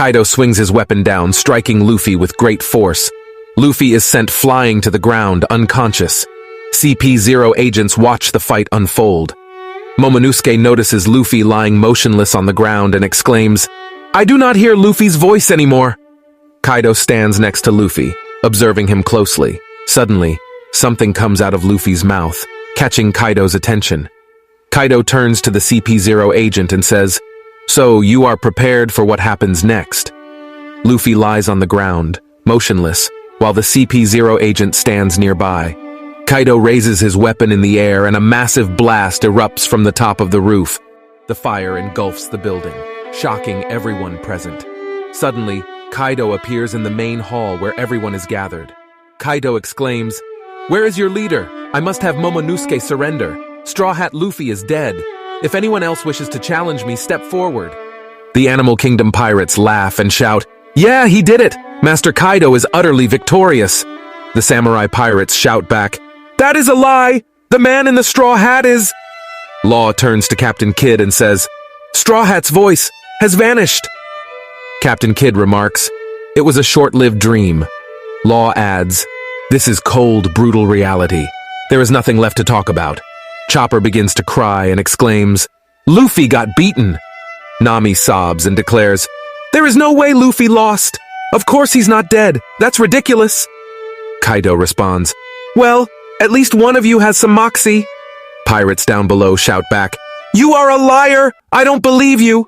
Kaido swings his weapon down, striking Luffy with great force. Luffy is sent flying to the ground, unconscious. CP0 agents watch the fight unfold. Momonosuke notices Luffy lying motionless on the ground and exclaims, "I do not hear Luffy's voice anymore." Kaido stands next to Luffy, observing him closely. Suddenly, something comes out of Luffy's mouth, catching Kaido's attention. Kaido turns to the CP0 agent and says, "So, you are prepared for what happens next?" Luffy lies on the ground, motionless, while the CP0 agent stands nearby. Kaido raises his weapon in the air and a massive blast erupts from the top of the roof. The fire engulfs the building, shocking everyone present. Suddenly, Kaido appears in the main hall where everyone is gathered. Kaido exclaims, "Where is your leader? I must have Momonosuke surrender. Straw Hat Luffy is dead. If anyone else wishes to challenge me, step forward." The Animal Kingdom pirates laugh and shout, "Yeah, he did it! Master Kaido is utterly victorious." The samurai pirates shout back, "That is a lie! The man in the straw hat is—" Law turns to Captain Kidd and says, "Straw Hat's voice has vanished." Captain Kidd remarks, "It was a short-lived dream." Law adds, "This is cold, brutal reality. There is nothing left to talk about." Chopper begins to cry and exclaims, "Luffy got beaten!" Nami sobs and declares, "There is no way Luffy lost! Of course he's not dead! That's ridiculous!" Kaido responds, "Well, at least one of you has some moxie." Pirates down below shout back, "You are a liar! I don't believe you!"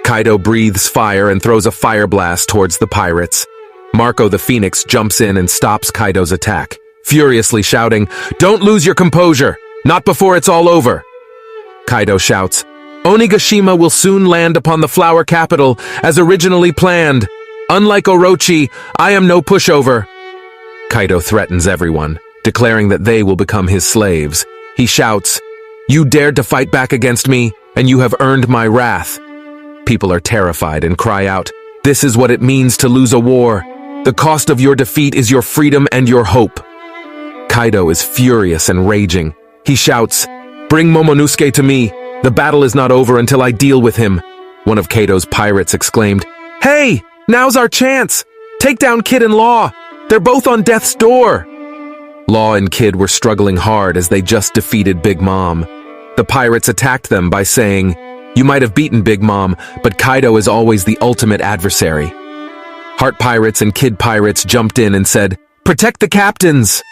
Kaido breathes fire and throws a fire blast towards the pirates. Marco the Phoenix jumps in and stops Kaido's attack, furiously shouting, "Don't lose your composure! Not before it's all over!" Kaido shouts, "Onigashima will soon land upon the flower capital as originally planned. Unlike Orochi, I am no pushover." Kaido threatens everyone, declaring that they will become his slaves. He shouts, "You dared to fight back against me, and you have earned my wrath." People are terrified and cry out, "This is what it means to lose a war. The cost of your defeat is your freedom and your hope." Kaido is furious and raging. He shouts, "Bring Momonosuke to me. The battle is not over until I deal with him." One of Kaido's pirates exclaimed, "Hey, now's our chance. Take down Kid and Law. They're both on death's door." Law and Kid were struggling hard as they just defeated Big Mom. The pirates attacked them by saying, "You might have beaten Big Mom, but Kaido is always the ultimate adversary." Heart Pirates and Kid Pirates jumped in and said, "Protect the captains!"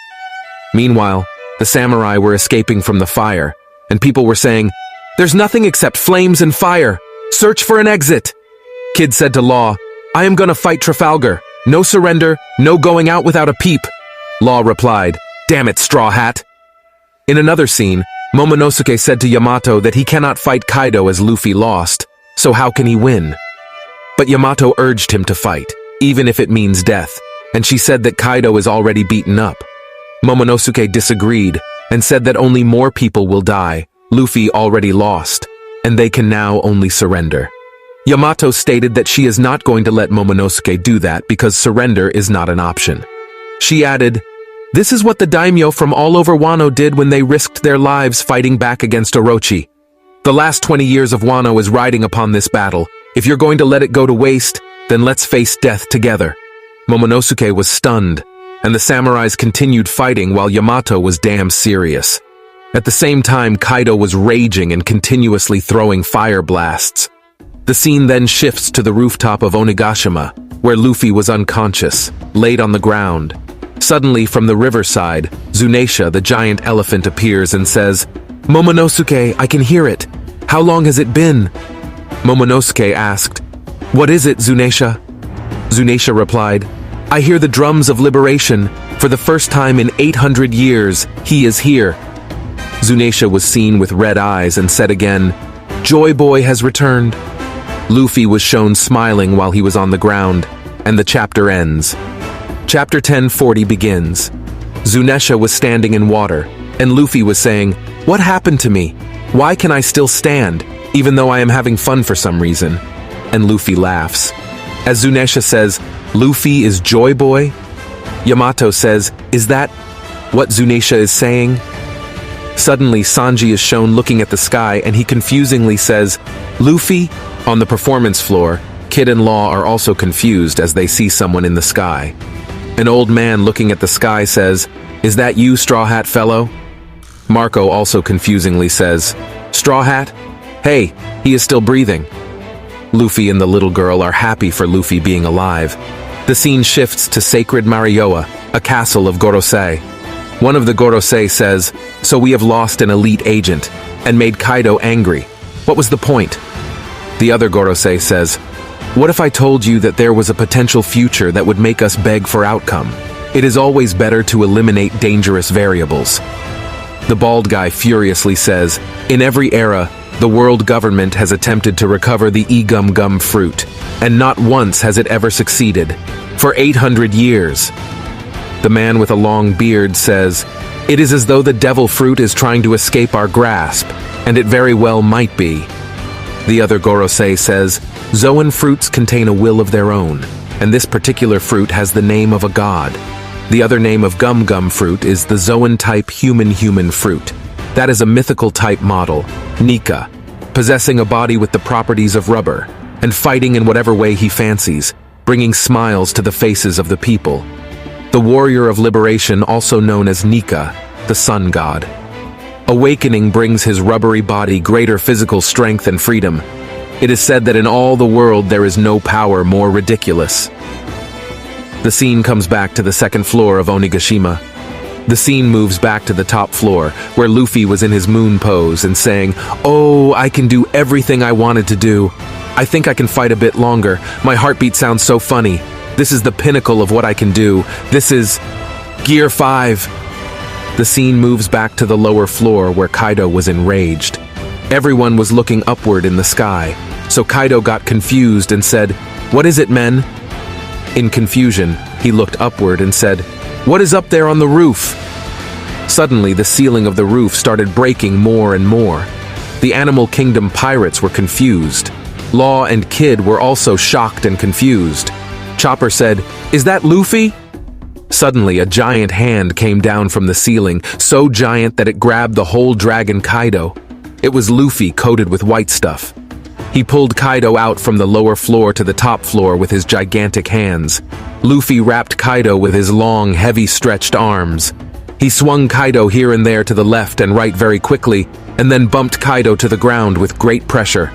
Meanwhile, the samurai were escaping from the fire, and people were saying, "There's nothing except flames and fire. Search for an exit." Kid said to Law, "I am gonna fight Trafalgar. No surrender, no going out without a peep." Law replied, "Damn it, Straw Hat." In another scene, Momonosuke said to Yamato that he cannot fight Kaido as Luffy lost, so how can he win? But Yamato urged him to fight, even if it means death, and she said that Kaido is already beaten up. Momonosuke disagreed and said that only more people will die, Luffy already lost, and they can now only surrender. Yamato stated that she is not going to let Momonosuke do that because surrender is not an option. She added, "This is what the daimyo from all over Wano did when they risked their lives fighting back against Orochi. The last 20 years of Wano is riding upon this battle. If you're going to let it go to waste, then let's face death together." Momonosuke was stunned, and the samurais continued fighting while Yamato was damn serious. At the same time, Kaido was raging and continuously throwing fire blasts. The scene then shifts to the rooftop of Onigashima, where Luffy was unconscious, laid on the ground. Suddenly, from the riverside, Zunesha, the giant elephant, appears and says, "Momonosuke, I can hear it. How long has it been?" Momonosuke asked, "What is it, Zunesha?" Zunesha replied, "I hear the drums of liberation. For the first time in 800 years, he is here." Zunesha was seen with red eyes and said again, "Joy Boy has returned." Luffy was shown smiling while he was on the ground, and the chapter ends. Chapter 1040 begins. Zunesha was standing in water, and Luffy was saying, "What happened to me? Why can I still stand, even though I am having fun for some reason?" And Luffy laughs. As Zunesha says, "Luffy is Joy Boy?" Yamato says, "Is that what Zunesha is saying?" Suddenly, Sanji is shown looking at the sky, and he confusingly says, "Luffy?" On the performance floor, Kid and Law are also confused as they see someone in the sky. An old man looking at the sky says, "Is that you, Straw Hat fellow?" Marco also confusingly says, "Straw Hat? Hey, he is still breathing." Luffy and the little girl are happy for Luffy being alive. The scene shifts to Sacred Marioa, a castle of Gorosei. One of the Gorosei says, "So we have lost an elite agent and made Kaido angry. What was the point?" The other Gorosei says, "What if I told you that there was a potential future that would make us beg for outcome? It is always better to eliminate dangerous variables." The bald guy furiously says, "In every era, the world government has attempted to recover the Egum Gum fruit, and not once has it ever succeeded. For 800 years. The man with a long beard says, "It is as though the devil fruit is trying to escape our grasp, and it very well might be." The other Gorosei says, "Zoan fruits contain a will of their own, and this particular fruit has the name of a god. The other name of Gum Gum fruit is the Zoan-type human fruit. That is a mythical type model, Nika, possessing a body with the properties of rubber, and fighting in whatever way he fancies, bringing smiles to the faces of the people. The warrior of liberation, also known as Nika, the sun god. Awakening brings his rubbery body greater physical strength and freedom. It is said that in all the world there is no power more ridiculous." The scene comes back to the second floor of Onigashima. The scene moves back to the top floor, where Luffy was in his moon pose and saying, "Oh, I can do everything I wanted to do. I think I can fight a bit longer. My heartbeat sounds so funny. This is the pinnacle of what I can do. This is Gear 5. The scene moves back to the lower floor where Kaido was enraged. Everyone was looking upward in the sky, so Kaido got confused and said, "What is it, men?" In confusion, he looked upward and said, "What is up there on the roof?" Suddenly, the ceiling of the roof started breaking more and more. The Animal Kingdom pirates were confused. Law and Kid were also shocked and confused. Chopper said, "Is that Luffy?" Suddenly, a giant hand came down from the ceiling, so giant that it grabbed the whole dragon Kaido. It was Luffy coated with white stuff. He pulled Kaido out from the lower floor to the top floor with his gigantic hands. Luffy wrapped Kaido with his long, heavy stretched arms. He swung Kaido here and there to the left and right very quickly, and then bumped Kaido to the ground with great pressure.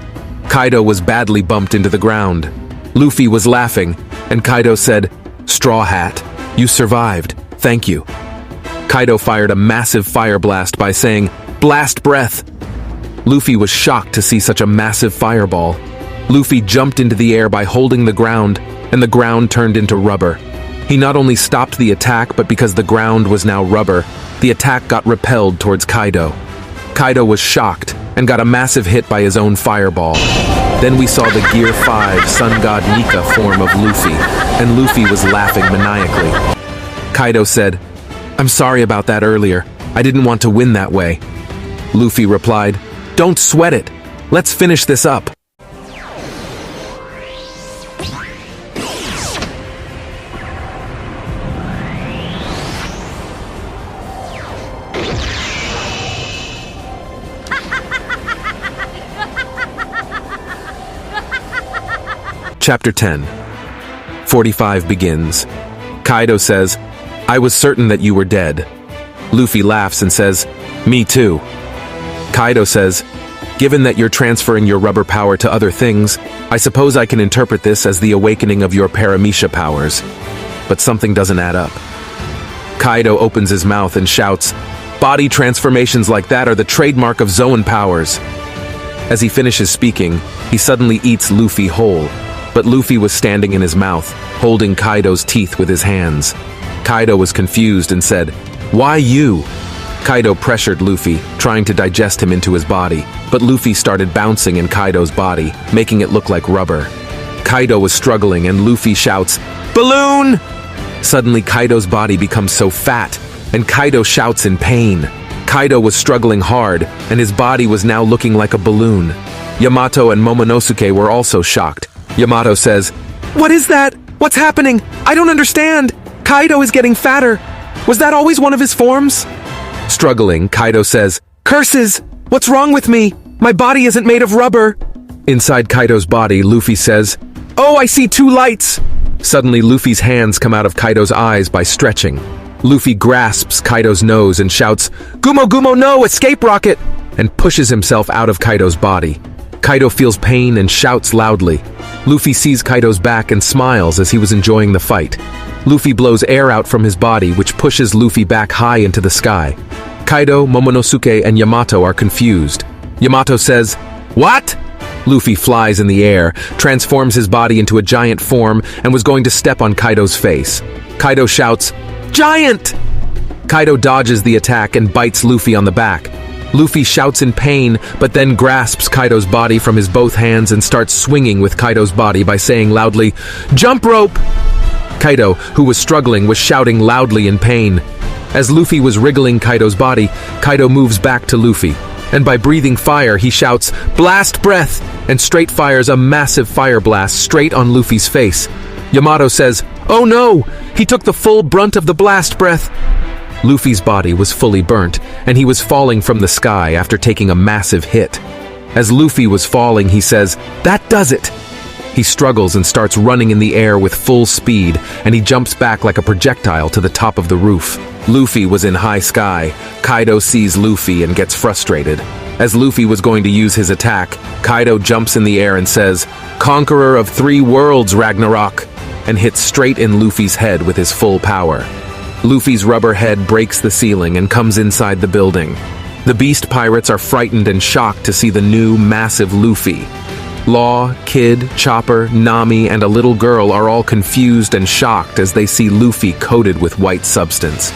Kaido was badly bumped into the ground. Luffy was laughing, and Kaido said, "Straw Hat, you survived. Thank you." Kaido fired a massive fire blast by saying, "Blast breath." Luffy was shocked to see such a massive fireball. Luffy jumped into the air by holding the ground, and the ground turned into rubber. He not only stopped the attack, but because the ground was now rubber, the attack got repelled towards Kaido. Kaido was shocked and got a massive hit by his own fireball. Then we saw the Gear 5 Sun God Nika form of Luffy, and Luffy was laughing maniacally. Kaido said, "I'm sorry about that earlier. I didn't want to win that way." Luffy replied, "Don't sweat it. Let's finish this up." Chapter 10. 45 begins. Kaido says, "I was certain that you were dead." Luffy laughs and says, "Me too." Kaido says, "Given that you're transferring your rubber power to other things, I suppose I can interpret this as the awakening of your Paramecia powers." But something doesn't add up. Kaido opens his mouth and shouts, "Body transformations like that are the trademark of Zoan powers." As he finishes speaking, he suddenly eats Luffy whole. But Luffy was standing in his mouth, holding Kaido's teeth with his hands. Kaido was confused and said, "Why you?" Kaido pressured Luffy, trying to digest him into his body, but Luffy started bouncing in Kaido's body, making it look like rubber. Kaido was struggling and Luffy shouts, "Balloon!" Suddenly Kaido's body becomes so fat, and Kaido shouts in pain. Kaido was struggling hard, and his body was now looking like a balloon. Yamato and Momonosuke were also shocked. Yamato says, "What is that? What's happening? I don't understand. Kaido is getting fatter. Was that always one of his forms?" Struggling, Kaido says, "Curses! What's wrong with me? My body isn't made of rubber." Inside Kaido's body, Luffy says, Oh, I see two lights! Suddenly, Luffy's hands come out of Kaido's eyes by stretching. Luffy grasps Kaido's nose and shouts, "Gumo Gumo no! Escape rocket!" and pushes himself out of Kaido's body. Kaido feels pain and shouts loudly. Luffy sees Kaido's back and smiles as he was enjoying the fight. Luffy blows air out from his body, which pushes Luffy back high into the sky. Kaido, Momonosuke, and Yamato are confused. Yamato says, "What?" Luffy flies in the air, transforms his body into a giant form, and was going to step on Kaido's face. Kaido shouts, "Giant!" Kaido dodges the attack and bites Luffy on the back. Luffy shouts in pain, but then grasps Kaido's body from his both hands and starts swinging with Kaido's body by saying loudly, "Jump rope!" Kaido, who was struggling, was shouting loudly in pain. As Luffy was wriggling Kaido's body, Kaido moves back to Luffy, and by breathing fire, he shouts, "Blast breath!" and straight fires a massive fire blast straight on Luffy's face. Yamato says, "Oh no! He took the full brunt of the blast breath!" Luffy's body was fully burnt, and he was falling from the sky after taking a massive hit. As Luffy was falling, he says, "That does it!" He struggles and starts running in the air with full speed, and he jumps back like a projectile to the top of the roof. Luffy was in high sky. Kaido sees Luffy and gets frustrated. As Luffy was going to use his attack, Kaido jumps in the air and says, "Conqueror of 3 worlds, Ragnarok!" and hits straight in Luffy's head with his full power. Luffy's rubber head breaks the ceiling and comes inside the building. The Beast Pirates are frightened and shocked to see the new, massive Luffy. Law, Kid, Chopper, Nami, and a little girl are all confused and shocked as they see Luffy coated with white substance.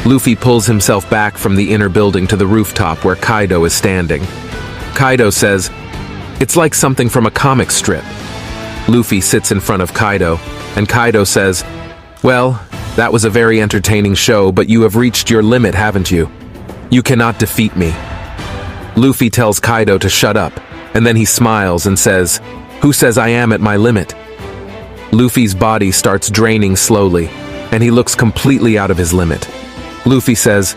Luffy pulls himself back from the inner building to the rooftop where Kaido is standing. Kaido says, "It's like something from a comic strip." Luffy sits in front of Kaido, and Kaido says, "Well, that was a very entertaining show, but you have reached your limit, haven't you? You cannot defeat me." Luffy tells Kaido to shut up, and then he smiles and says, "Who says I am at my limit?" Luffy's body starts draining slowly, and he looks completely out of his limit. Luffy says,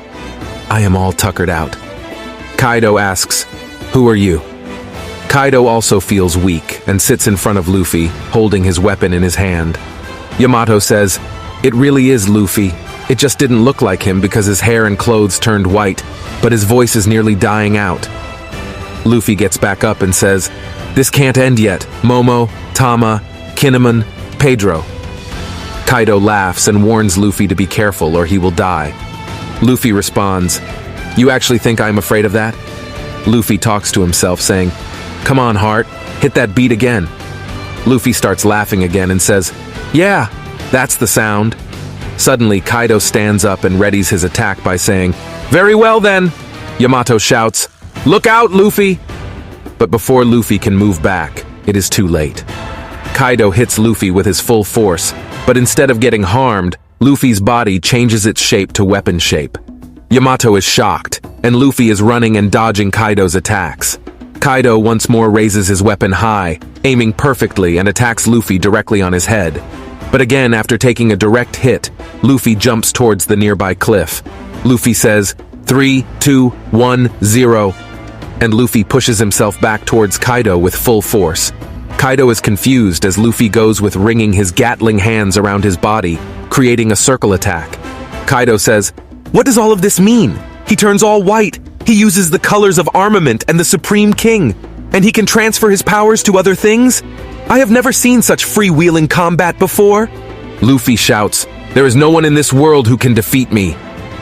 "I am all tuckered out." Kaido asks, "Who are you?" Kaido also feels weak and sits in front of Luffy, holding his weapon in his hand. Yamato says, "It really is Luffy. It just didn't look like him because his hair and clothes turned white, but his voice is nearly dying out." Luffy gets back up and says, "This can't end yet. Momo, Tama, Kinemon, Pedro." Kaido laughs and warns Luffy to be careful or he will die. Luffy responds, "You actually think I'm afraid of that?" Luffy talks to himself saying, "Come on, Heart, hit that beat again." Luffy starts laughing again and says, "Yeah, that's the sound." Suddenly, Kaido stands up and readies his attack by saying, "Very well then." Yamato shouts, "Look out, Luffy!" But before Luffy can move back, it is too late. Kaido hits Luffy with his full force, but instead of getting harmed, Luffy's body changes its shape to weapon shape. Yamato is shocked, and Luffy is running and dodging Kaido's attacks. Kaido once more raises his weapon high, aiming perfectly and attacks Luffy directly on his head. But again, after taking a direct hit, Luffy jumps towards the nearby cliff. Luffy says, 3, 2, 1, 0, and Luffy pushes himself back towards Kaido with full force. Kaido is confused as Luffy goes with wringing his Gatling hands around his body, creating a circle attack. Kaido says, "What does all of this mean? He turns all white. He uses the colors of armament and the Supreme King, and he can transfer his powers to other things? I have never seen such freewheeling combat before." Luffy shouts, "There is no one in this world who can defeat me."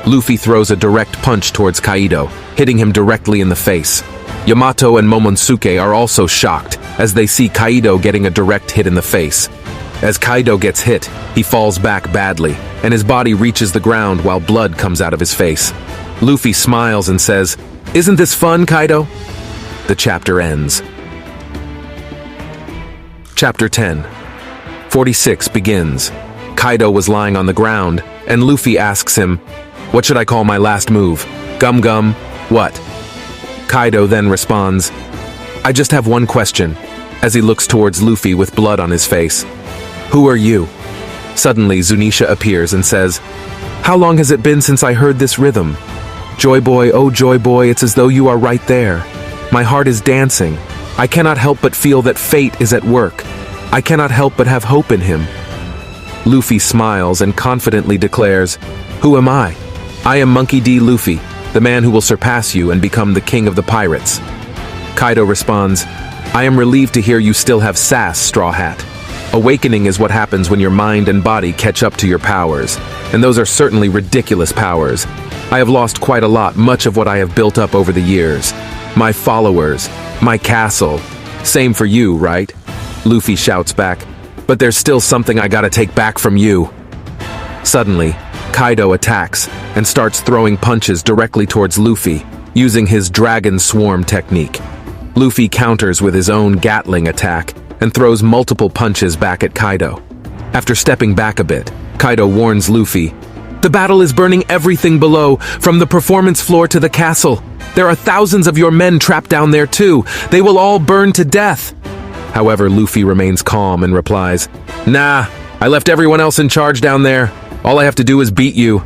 Luffy throws a direct punch towards Kaido, hitting him directly in the face. Yamato and Momonosuke are also shocked as they see Kaido getting a direct hit in the face. As Kaido gets hit, he falls back badly, and his body reaches the ground while blood comes out of his face. Luffy smiles and says, "Isn't this fun, Kaido?" The chapter ends. Chapter 10. 46 begins. Kaido was lying on the ground, and Luffy asks him, "What should I call my last move? Gum Gum, what?" Kaido then responds, "I just have one question," as he looks towards Luffy with blood on his face. "Who are you?" Suddenly, Zunisha appears and says, "How long has it been since I heard this rhythm? Joy Boy, oh Joy Boy, it's as though you are right there. My heart is dancing. I cannot help but feel that fate is at work. I cannot help but have hope in him." Luffy smiles and confidently declares, "Who am I? I am Monkey D. Luffy, the man who will surpass you and become the king of the pirates." Kaido responds, "I am relieved to hear you still have sass, Straw Hat. Awakening is what happens when your mind and body catch up to your powers, and those are certainly ridiculous powers. I have lost quite a lot, much of what I have built up over the years. My followers, my castle. Same for you, right?" Luffy shouts back, "But there's still something I gotta take back from you." Suddenly, Kaido attacks and starts throwing punches directly towards Luffy, using his Dragon Swarm technique. Luffy counters with his own Gatling attack and throws multiple punches back at Kaido. After stepping back a bit, Kaido warns Luffy, "The battle is burning everything below, from the performance floor to the castle. There are thousands of your men trapped down there too. They will all burn to death." However, Luffy remains calm and replies, "Nah, I left everyone else in charge down there. All I have to do is beat you."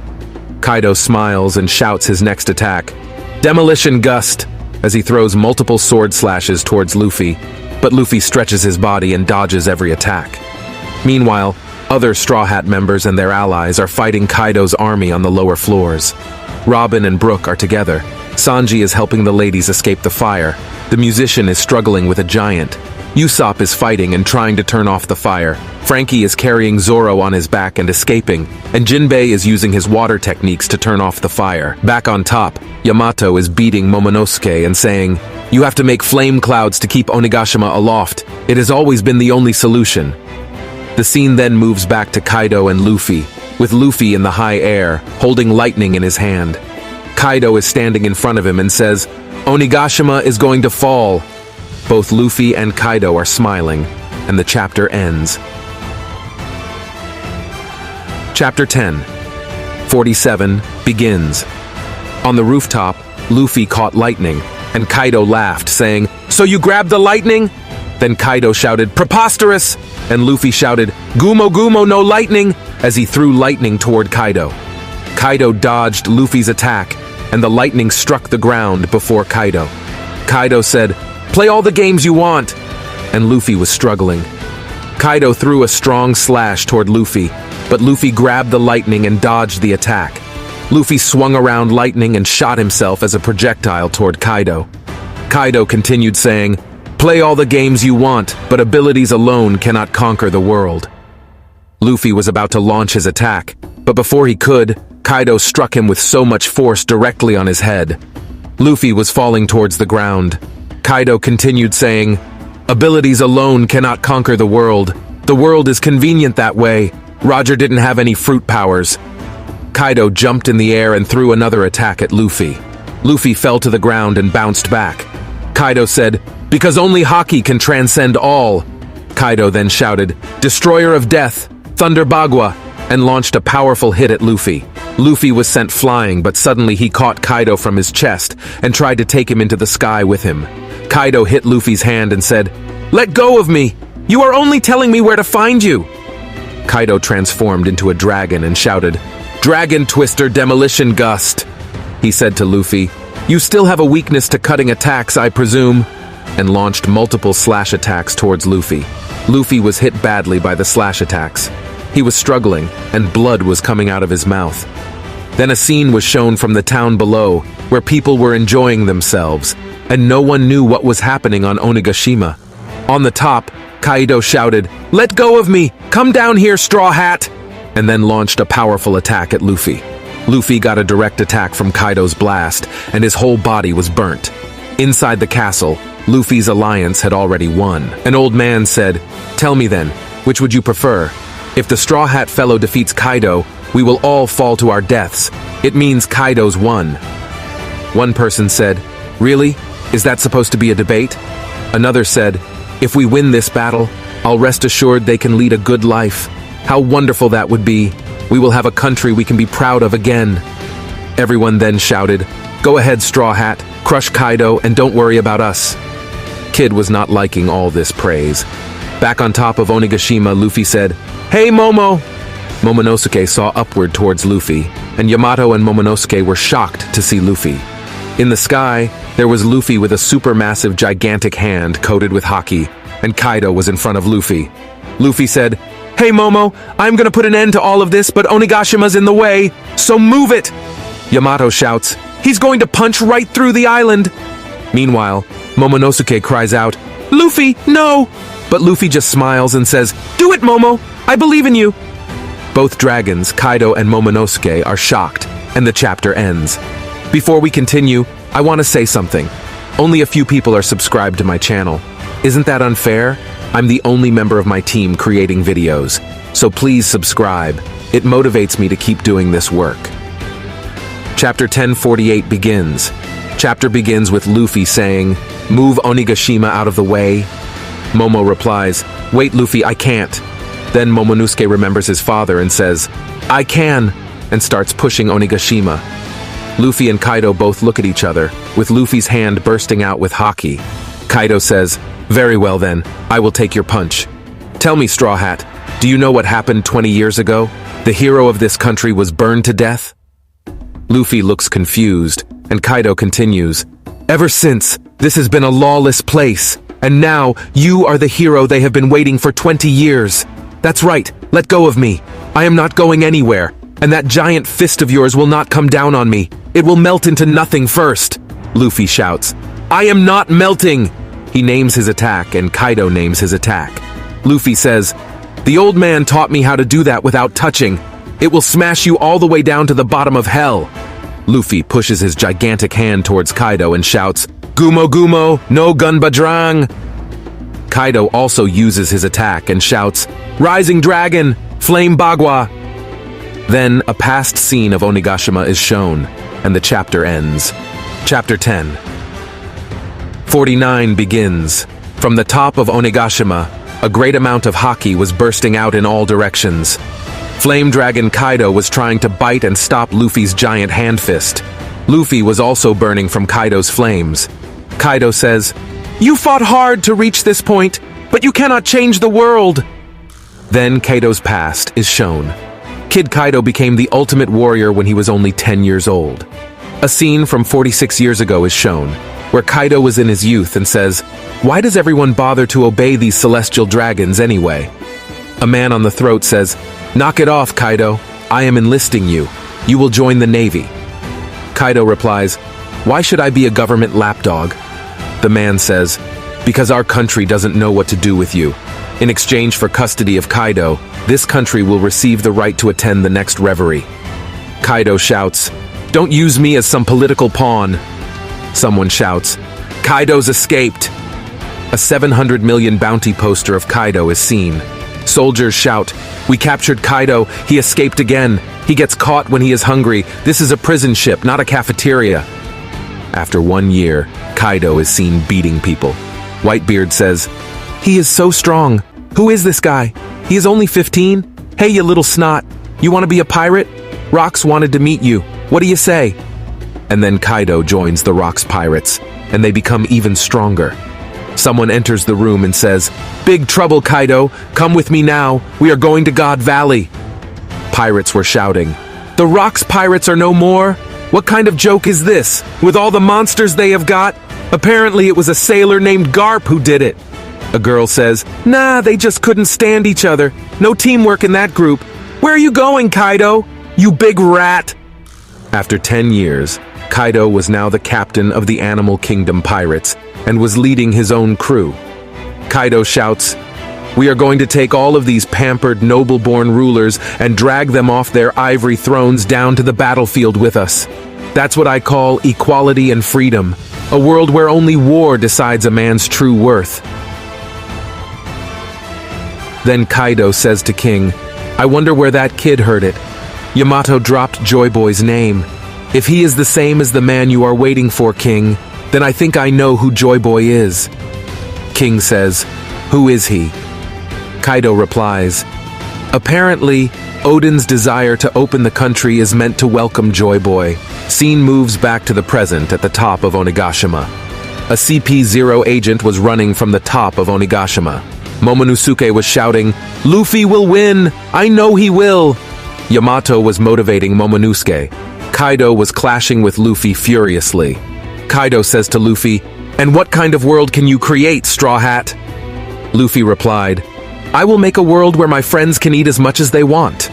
Kaido smiles and shouts his next attack, "Demolition Gust," as he throws multiple sword slashes towards Luffy, but Luffy stretches his body and dodges every attack. Meanwhile, other Straw Hat members and their allies are fighting Kaido's army on the lower floors. Robin and Brook are together. Sanji is helping the ladies escape the fire. The musician is struggling with a giant. Usopp is fighting and trying to turn off the fire. Frankie is carrying Zoro on his back and escaping, and Jinbei is using his water techniques to turn off the fire. Back on top, Yamato is beating Momonosuke and saying, "You have to make flame clouds to keep Onigashima aloft. It has always been the only solution." The scene then moves back to Kaido and Luffy, with Luffy in the high air, holding lightning in his hand. Kaido is standing in front of him and says, "Onigashima is going to fall." Both Luffy and Kaido are smiling, and the chapter ends. Chapter 10, 47, begins. On the rooftop, Luffy caught lightning, and Kaido laughed, saying, "So you grabbed the lightning?" Then Kaido shouted, "Preposterous!" and Luffy shouted, "Gumo Gumo no lightning!" as he threw lightning toward Kaido. Kaido dodged Luffy's attack, and the lightning struck the ground before Kaido. Kaido said, "Play all the games you want," and Luffy was struggling. Kaido threw a strong slash toward Luffy, but Luffy grabbed the lightning and dodged the attack. Luffy swung around lightning and shot himself as a projectile toward Kaido. Kaido continued saying, "Play all the games you want, but abilities alone cannot conquer the world." Luffy was about to launch his attack, but before he could, Kaido struck him with so much force directly on his head. Luffy was falling towards the ground. Kaido continued saying, "Abilities alone cannot conquer the world. The world is convenient that way. Roger didn't have any fruit powers." Kaido jumped in the air and threw another attack at Luffy. Luffy fell to the ground and bounced back. Kaido said, "Because only Haki can transcend all." Kaido then shouted, "Destroyer of Death, Thunder Bagua," and launched a powerful hit at Luffy. Luffy was sent flying, but suddenly he caught Kaido from his chest and tried to take him into the sky with him. Kaido hit Luffy's hand and said, "Let go of me! You are only telling me where to find you!" Kaido transformed into a dragon and shouted, "Dragon Twister Demolition Gust!" He said to Luffy, "You still have a weakness to cutting attacks, I presume," and launched multiple slash attacks towards Luffy. Luffy was hit badly by the slash attacks. He was struggling, and blood was coming out of his mouth. Then a scene was shown from the town below, where people were enjoying themselves, and no one knew what was happening on Onigashima. On the top, Kaido shouted, "Let go of me! Come down here, Straw Hat!" and then launched a powerful attack at Luffy. Luffy got a direct attack from Kaido's blast, and his whole body was burnt. Inside the castle, Luffy's alliance had already won. An old man said, "Tell me then, which would you prefer? If the Straw Hat fellow defeats Kaido, we will all fall to our deaths. It means Kaido's won." One person said, "Really? Is that supposed to be a debate?" Another said, "If we win this battle, I'll rest assured they can lead a good life. How wonderful that would be. We will have a country we can be proud of again." Everyone then shouted, "Go ahead, Straw Hat, crush Kaido, and don't worry about us." Kid was not liking all this praise. Back on top of Onigashima, Luffy said, "Hey, Momo!" Momonosuke saw upward towards Luffy, and Yamato and Momonosuke were shocked to see Luffy. In the sky, there was Luffy with a supermassive gigantic hand coated with haki, and Kaido was in front of Luffy. Luffy said, "Hey Momo, I'm gonna put an end to all of this, but Onigashima's in the way, so move it!" Yamato shouts, "He's going to punch right through the island!" Meanwhile, Momonosuke cries out, "Luffy, no!" But Luffy just smiles and says, "Do it, Momo! I believe in you!" Both dragons, Kaido and Momonosuke, are shocked, and the chapter ends. Before we continue, I want to say something. Only a few people are subscribed to my channel. Isn't that unfair? I'm the only member of my team creating videos, so please subscribe. It motivates me to keep doing this work. Chapter 1048 begins. Chapter begins with Luffy saying, "Move Onigashima out of the way." Momo replies, "Wait Luffy, I can't." Then Momonosuke remembers his father and says, "I can," and starts pushing Onigashima. Luffy and Kaido both look at each other, with Luffy's hand bursting out with haki. Kaido says, "Very well then, I will take your punch. Tell me, Straw Hat, do you know what happened 20 years ago? The hero of this country was burned to death?" Luffy looks confused, and Kaido continues, "Ever since, this has been a lawless place, and now you are the hero they have been waiting for 20 years. That's right, let go of me. I am not going anywhere, and that giant fist of yours will not come down on me. It will melt into nothing first." Luffy shouts, "I am not melting!" He names his attack, and Kaido names his attack. Luffy says, "The old man taught me how to do that without touching. It will smash you all the way down to the bottom of hell." Luffy pushes his gigantic hand towards Kaido and shouts, "Gumo Gumo, no Gunbadrang!" Kaido also uses his attack and shouts, "Rising Dragon, Flame Bagua!" Then a past scene of Onigashima is shown, and the chapter ends. Chapter 1049 begins. From the top of Onigashima, a great amount of haki was bursting out in all directions. Flame Dragon Kaido was trying to bite and stop Luffy's giant hand fist. Luffy was also burning from Kaido's flames. Kaido says, "You fought hard to reach this point, but you cannot change the world." Then Kaido's past is shown. Kid Kaido became the ultimate warrior when he was only 10 years old. A scene from 46 years ago is shown, where Kaido was in his youth and says, "Why does everyone bother to obey these celestial dragons anyway?" A man on the throat says, "Knock it off, Kaido. I am enlisting you. You will join the Navy." Kaido replies, "Why should I be a government lapdog?" The man says, "Because our country doesn't know what to do with you. In exchange for custody of Kaido, this country will receive the right to attend the next reverie." Kaido shouts, "Don't use me as some political pawn." Someone shouts, "Kaido's escaped." A 700 million bounty poster of Kaido is seen. Soldiers shout, "We captured Kaido. He escaped again. He gets caught when he is hungry. This is a prison ship, not a cafeteria." After 1 year, Kaido is seen beating people. Whitebeard says, "He is so strong. Who is this guy? He is only 15? Hey, you little snot. You want to be a pirate? Rocks wanted to meet you. What do you say?" And then Kaido joins the Rocks pirates, and they become even stronger. Someone enters the room and says, "Big trouble, Kaido. Come with me now. We are going to God Valley." Pirates were shouting, "The Rocks pirates are no more? What kind of joke is this, with all the monsters they have got? Apparently it was a sailor named Garp who did it." A girl says, "Nah, they just couldn't stand each other. No teamwork in that group. Where are you going, Kaido? You big rat!" After 10 years, Kaido was now the captain of the Animal Kingdom pirates and was leading his own crew. Kaido shouts, "We are going to take all of these pampered, noble-born rulers and drag them off their ivory thrones down to the battlefield with us. That's what I call equality and freedom, a world where only war decides a man's true worth." Then Kaido says to King, "I wonder where that kid heard it. Yamato dropped Joy Boy's name. If he is the same as the man you are waiting for, King, then I think I know who Joy Boy is." King says, "Who is he?" Kaido replies, "Apparently, Odin's desire to open the country is meant to welcome Joy Boy." Scene moves back to the present at the top of Onigashima. A CP0 agent was running from the top of Onigashima. Momonosuke was shouting, "Luffy will win! I know he will!" Yamato was motivating Momonosuke. Kaido was clashing with Luffy furiously. Kaido says to Luffy, "And what kind of world can you create, Straw Hat?" Luffy replied, I will make a world where my friends can eat as much as they want."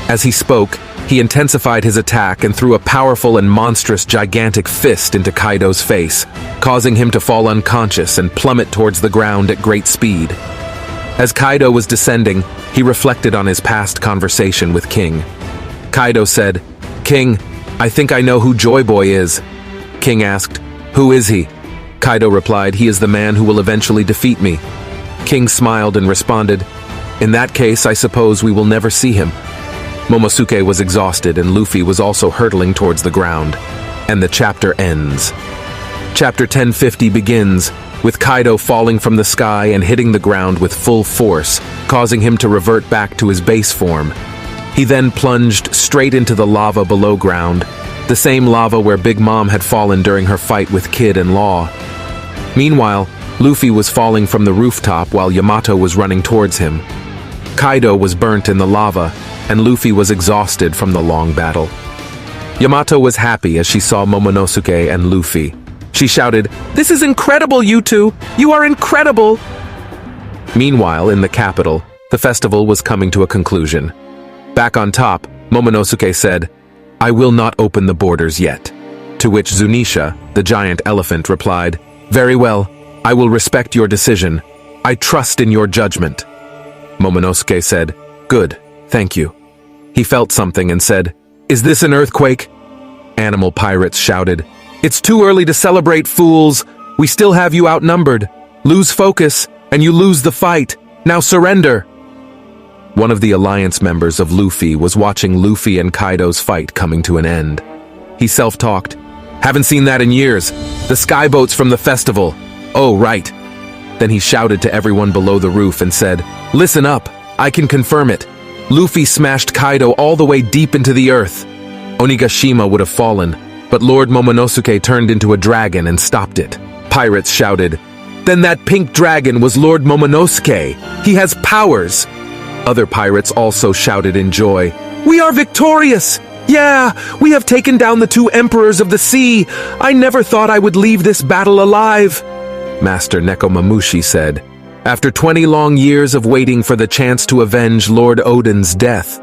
As he spoke, he intensified his attack and threw a powerful and monstrous gigantic fist into Kaido's face, causing him to fall unconscious and plummet towards the ground at great speed. As Kaido was descending, he reflected on his past conversation with King. Kaido said, "King, I think I know who Joy Boy is." King asked, "Who is he?" Kaido replied, "He is the man who will eventually defeat me." King smiled and responded, "In that case, I suppose we will never see him." Momonosuke was exhausted and Luffy was also hurtling towards the ground. And the chapter ends. Chapter 1050 begins, with Kaido falling from the sky and hitting the ground with full force, causing him to revert back to his base form. He then plunged straight into the lava below ground, the same lava where Big Mom had fallen during her fight with Kid and Law. Meanwhile, Luffy was falling from the rooftop while Yamato was running towards him. Kaido was burnt in the lava, and Luffy was exhausted from the long battle. Yamato was happy as she saw Momonosuke and Luffy. She shouted, "This is incredible, you two! You are incredible!" Meanwhile, in the capital, the festival was coming to a conclusion. Back on top, Momonosuke said, "I will not open the borders yet." To which Zunisha, the giant elephant, replied, "Very well, I will respect your decision. I trust in your judgment." Momonosuke said, "Good, thank you." He felt something and said, "Is this an earthquake?" Animal pirates shouted, "It's too early to celebrate, fools. We still have you outnumbered. Lose focus, and you lose the fight. Now surrender." One of the alliance members of Luffy was watching Luffy and Kaido's fight coming to an end. He self-talked, "Haven't seen that in years. The skyboats from the festival. Oh, right." Then he shouted to everyone below the roof and said, "Listen up, I can confirm it. Luffy smashed Kaido all the way deep into the earth. Onigashima would have fallen, but Lord Momonosuke turned into a dragon and stopped it." Pirates shouted, "Then that pink dragon was Lord Momonosuke. He has powers." Other pirates also shouted in joy, "We are victorious! Yeah, we have taken down the two emperors of the sea. I never thought I would leave this battle alive." Master Nekomamushi said, "After 20 long years of waiting for the chance to avenge Lord Odin's death."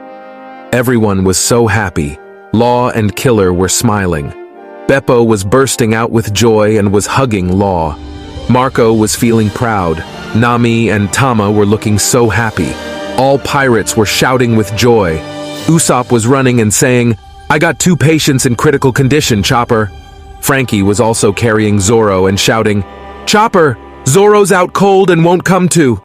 Everyone was so happy. Law and Killer were smiling. Beppo was bursting out with joy and was hugging Law. Marco was feeling proud. Nami and Tama were looking so happy. All pirates were shouting with joy. Usopp was running and saying, "I got 2 patients in critical condition, Chopper." Frankie was also carrying Zoro and shouting, "Chopper, Zoro's out cold and won't come to."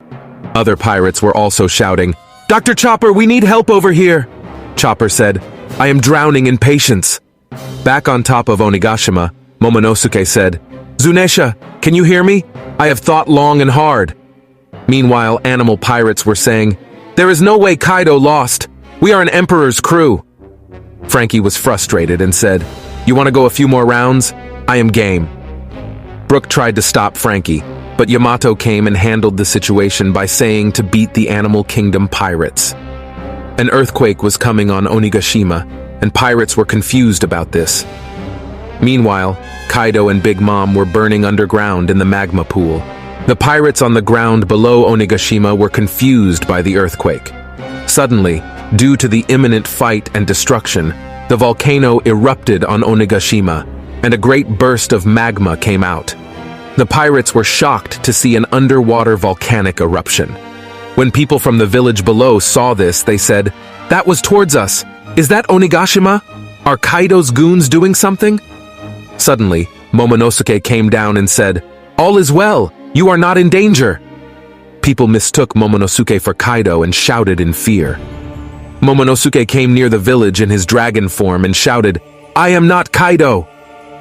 Other pirates were also shouting, "Dr. Chopper, we need help over here." Chopper said, "I am drowning in patience." Back on top of Onigashima, Momonosuke said, "Zunisha, can you hear me? I have thought long and hard." Meanwhile, animal pirates were saying, "There is no way Kaido lost. We are an emperor's crew." Frankie was frustrated and said, "You want to go a few more rounds? I am game." Brook tried to stop Frankie, but Yamato came and handled the situation by saying to beat the Animal Kingdom pirates. An earthquake was coming on Onigashima, and pirates were confused about this. Meanwhile, Kaido and Big Mom were burning underground in the magma pool. The pirates on the ground below Onigashima were confused by the earthquake. Suddenly, due to the imminent fight and destruction, the volcano erupted on Onigashima, and a great burst of magma came out. The pirates were shocked to see an underwater volcanic eruption. When people from the village below saw this, they said, "That was towards us. Is that Onigashima? Are Kaido's goons doing something?" Suddenly, Momonosuke came down and said, "All is well. You are not in danger." People mistook Momonosuke for Kaido and shouted in fear. Momonosuke came near the village in his dragon form and shouted, "I am not Kaido!"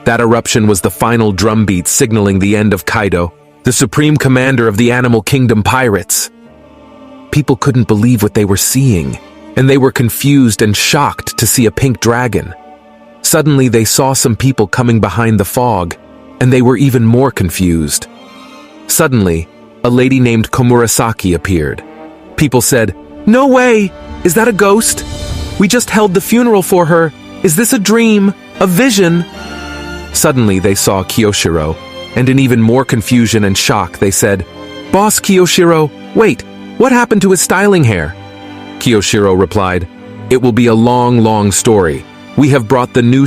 That eruption was the final drumbeat signaling the end of Kaido, the supreme commander of the Animal Kingdom pirates. People couldn't believe what they were seeing, and they were confused and shocked to see a pink dragon. Suddenly they saw some people coming behind the fog, and they were even more confused. Suddenly, a lady named Komurasaki appeared. People said, "No way! Is that a ghost? We just held the funeral for her. Is this a dream? A vision?" Suddenly they saw Kiyoshiro, and in even more confusion and shock they said, "Boss Kiyoshiro, wait, What happened to his styling hair? Kiyoshiro replied, It will be a long, long story. We have brought the new